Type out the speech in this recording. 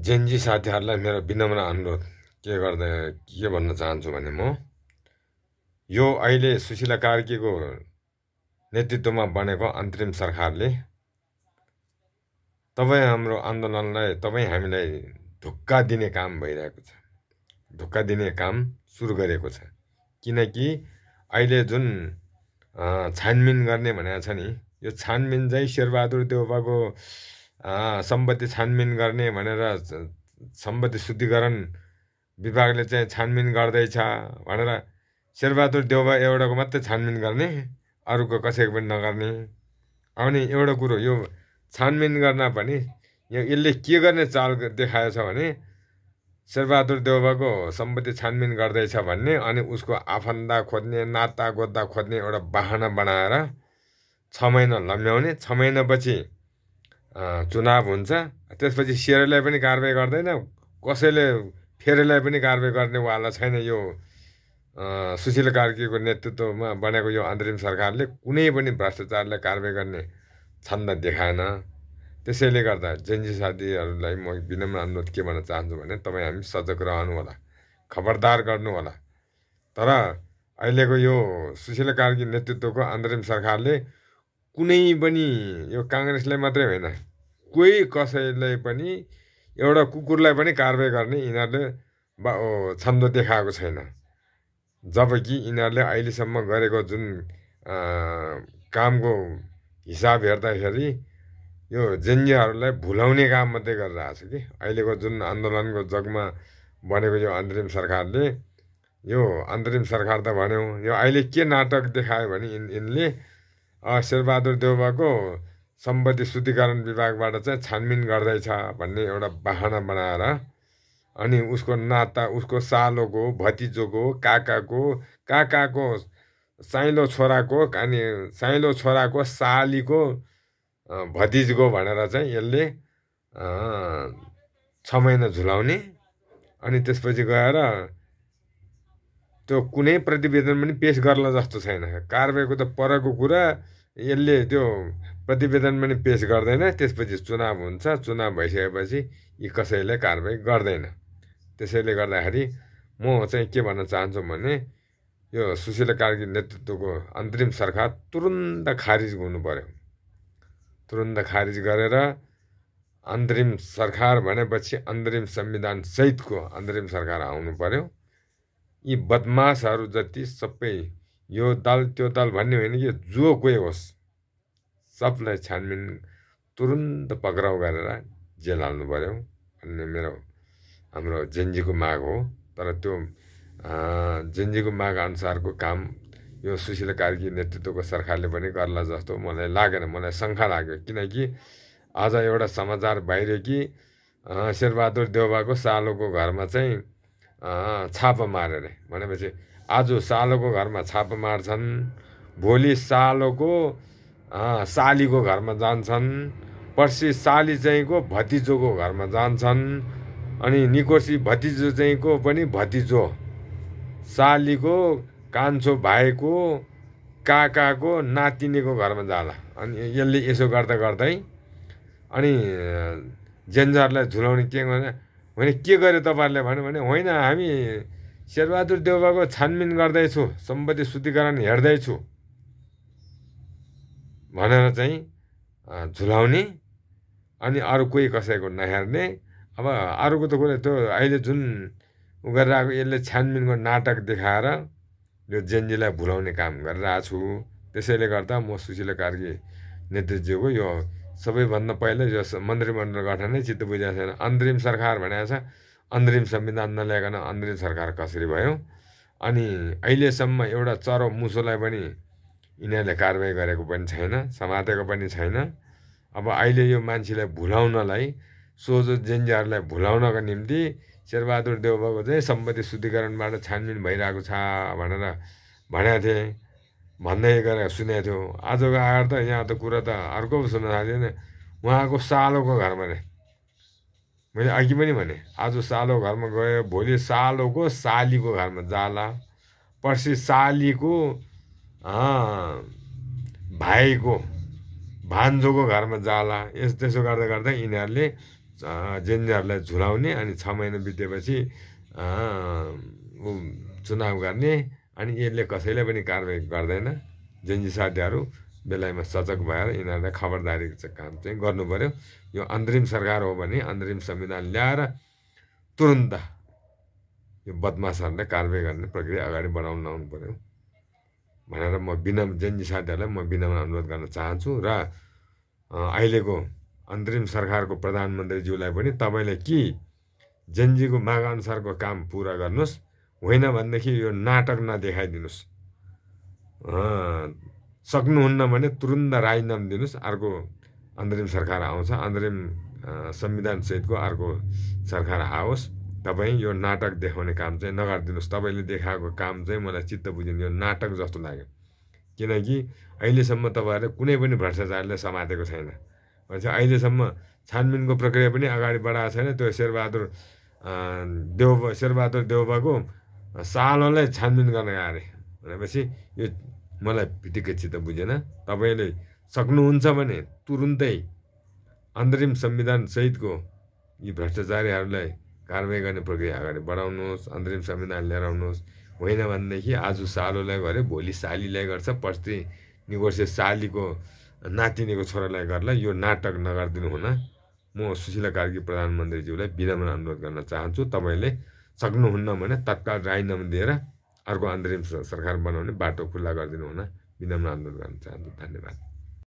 Gen Z साथीहरूलाई मेरो विनम्र अनुरोध के भन्न चाहन्छु भने म यो अहिले सुशीला कार्कीको नेतृत्वमा बनेको अन्तरिम सरकारले हाम्रो आन्दोलनलाई हामीलाई धोक्का दिने काम भइरहेको छ। धोक्का दिने काम सुरु गरेको छ। किनकि अहिले जुन छानबिन गर्ने भनेको छ नि, यो छानबिन चाहिँ शेरबहादुर देउवाको सम्पत्ति छानबिन गर्ने भनेर सम्पत्ति शुद्धिकरण विभागले चाहिँ छानबिन गर्दैछ भनेर शेरबहादुर देउवा एउटाको मात्रै छानबिन गर्ने, अरूको कसैको पनि नगर्ने। अनि एउटा कुरो, यो छानबिन गर्न पनि यसले के गर्ने चाल देखाएको छ भने शेरबहादुर देउवाको सम्पत्ति छानबिन गर्दैछ भन्ने, अनि उसको आफन्दा खोज्ने, नाता गोद्दा खोज्ने एउटा बहाना बनाएर 6 महिना लम्ब्याउने। 6 महिनापछि चुनाव हुन्छ। त्यसपछि सेरैलाई पनि कारबाही गर्दैन, कसैले फेरेलाई पनि कारबाही गर्नेवाला छैन। यो सुशीला कार्कीको नेतृत्वमा बनेको यो अन्तरिम सरकारले कुनै पनि भ्रष्टाचारलाई कारबाही गर्ने छन्द देखाएन। त्यसैले गर्दा जेनजी साथीहरूलाई म विनम्र अनुरोध के भन्न चाहन्छु भने हामी सजग रहनु होला, खबरदार गर्नु होला। तर अहिलेको यो सुशीला कार्की नेतृत्वको अन्तरिम सरकारले कुनै पनि यो काङ्ग्रेसलाई मात्रै होइन, कोही कसैलाई पनि, एउटा कुकुरलाई पनि कारबाही गर्ने यिनीहरूले छन्द देखाएको छैन। जबकि यिनीहरूले अहिलेसम्म गरेको जुन कामको हिसाब हेर्दाखेरि यो जेनजीहरूलाई भुलाउने काम मात्रै गरिरहेको छ कि अहिलेको जुन आन्दोलनको जगमा बनेको यो अन्तरिम सरकारले। यो अन्तरिम सरकार त भन्यो, यो अहिले के नाटक देखायो भने यिनले शेरबहादुर देउवाको सम्पत्ति शुद्धिकरण विभागबाट चाहिँ छानबिन गर्दैछ भन्ने एउटा बहाना बनाएर, अनि उसको नाता, उसको सालोको, भतिजोको, काकाको साइलो छोराको, अनि साइलो छोराको सालीको भतिजको भनेर चाहिँ यसले 6 महिना झुलाउने। अनि त्यसपछि गएर त्यो कुनै प्रतिवेदन पनि पेश गर्ला जस्तो छैन। कारबाहीको त परको कुरा, यसले त्यो प्रतिवेदन पनि पेश गर्दैन। त्यसपछि चुनाव हुन्छ। चुनाव भइसकेपछि यी कसैले कारबाही गर्दैन। त्यसैले गर्दाखेरि म चाहिँ के भन्न चाहन्छु भने यो सुशीला कार्की नेतृत्वको अन्तरिम सरकार तुरुन्त खारिज हुनु पर्यो। तुरुन्त खारिज गरेर अन्तरिम सरकार भनेपछि अन्तरिम संविधान सहितको अन्तरिम सरकार आउनु पर्यो। यी बदमासहरू जति सबै यो दल त्यो दल भन्ने होइन कि जो कोही होस् सबलाई छानबिन तुरुन्त पक्राउ गरेर जेल हाल्नु पर्यो भन्ने हाम्रो जेनजीको माग हो। तर त्यो जेनजीको माग अनुसारको काम यो सुशीला कार्की नेतृत्वको सरकारले पनि गर्ला जस्तो मलाई लागेन, मलाई शङ्का लाग्यो। किनकि आज एउटा समाचार बाहिर कि शेरबहादुर देउवाको सालोको घरमा चाहिँ छापा मारे अरे। भनेपछि आज सालोको घरमा छापा मार्छन्, भोलि सालोको सालीको घरमा जान्छन्, पर्सि साली चाहिँको भतिजोको घरमा जान्छन्, अनि निकोर्सी भतिजो चाहिँको पनि भतिजो, सालीको कान्छो भाइको काकाको नातिनीको घरमा जाला। अनि यसले यसो गर्दा गर्दै अनि जेनजीहरूलाई झुलाउने के भने के गर्यो तपाईँहरूले भन्यो भने होइन, हामी शेरबहादुर देउवाको छानबिन गर्दैछु, सम्पत्ति शुद्धिकरण हेर्दैछु भनेर चाहिँ झुलाउने, अनि अरू कोही कसैको नहेर्ने। अब अरूको त कुरा, त्यो अहिले जुन उ गरिरहेको यसले छानबिनको नाटक देखाएर यो जेनजीलाई भुलाउने काम गरिरहेको छु। त्यसैले गर्दा म सुशीला कार्की नेतृत्वको यो सबैभन्दा पहिला यो मन्त्रीमण्डल गठनै चित्त बुझेको छैन। अन्तरिम सरकार भनेको छ, अन्तरिम संविधान नल्याइकन अन्तरिम सरकार कसरी भयो? अनि अहिलेसम्म एउटा चरो मुसोलाई पनि यिनीहरूले कारबाही गरेको पनि छैन, समातेको पनि छैन। अब अहिले यो मान्छेलाई भुलाउनलाई, सोझो जेनजीहरूलाई भुलाउनको निम्ति शेरबहादुर देउवाको चाहिँ सम्पत्ति शुद्धिकरणबाट छानबिन भइरहेको छ भनेर भनेको थिएँ, भन्दै गरेर सुनेको थियो। आजको आएर त यहाँ त कुरा त अर्को सुन्न थाल्यो नि, उहाँको सालोको घरमा रे। मैले अघि पनि भने, आज सालोको घरमा गयो, भोलि सालोको सालीको घरमा जाला, पर्सि सालीको भाइको भान्जोको घरमा जाला। त्यसो गर्दा गर्दा यिनीहरूले जेनजीहरूलाई झुलाउने अनि 6 महिना बितेपछि चुनाव गर्ने अनि यसले कसैले पनि कारवाही गर्दैन। जेनजी साथीहरू बेलायमा सजग भएर यिनीहरूलाई खबरदारी काम चाहिँ गर्नु पर्यो। यो अन्तरिम सरकार हो भने अन्तरिम संविधान ल्याएर तुरुन्त यो बदमासहरूलाई कारवाही गर्ने प्रक्रिया अगाडि बढाउन लाउनु पर्यो भनेर म जेनजी साथीहरूलाई म विनम्र अनुरोध गर्न चाहन्छु। र अहिलेको अन्तरिम सरकारको प्रधानमन्त्रीज्यूलाई पनि तपाईँले कि जेनजीको मागअनुसारको काम पुरा गर्नुहोस्, होइन भनेदेखि यो नाटक नदेखाइदिनुहोस्। सक्नुहुन्न भने तुरुन्त राजीनामा दिनुहोस्, अर्को अन्तरिम सरकार आउँछ, अन्तरिम संविधानसहितको अर्को सरकार आओस्। तपाईँ यो नाटक देखाउने काम चाहिँ नगरिदिनुहोस्। तपाईँले देखाएको काम चाहिँ मलाई चित्त बुझ्दैन, यो नाटक जस्तो लाग्यो। किनकि अहिलेसम्म तपाईँहरूले कुनै पनि भ्रष्टाचारले समातेको छैन। भनेपछि अहिलेसम्म छानबिनको प्रक्रिया पनि अगाडि बढाएको छैन। त्यो शेरबहादुर देउबाको सालोलाई छानबिन गर्न गयो अरे भनेपछि यो मलाई फिटिक्कै चित्त बुझेन। तपाईँले सक्नुहुन्छ भने तुरुन्तै अन्तरिम संविधान सहितको यी भ्रष्टाचारीहरूलाई कारवाही गर्ने प्रक्रिया अगाडि बढाउनुहोस्, अन्तरिम संविधान लिएर आउनुहोस्। होइन भनेदेखि आज सालोलाई गरे भोलि सालीलाई गर्छ, पर्सि निकोर्से सालीको नातिनीको छोरालाई गर्ला। यो नाटक नगरिदिनु हुन म सुशीला कार्की प्रधानमन्त्रीज्यूलाई विनम्र अनुरोध गर्न चाहन्छु। तपाईँले सक्नुहुन्न भने तत्काल राजीनामा दिएर अर्को अन्तरिम सरकार बनाउने बाटो खुल्ला गरिदिनु हुन विनम्र अनुरोध गर्न चाहन्छु। धन्यवाद।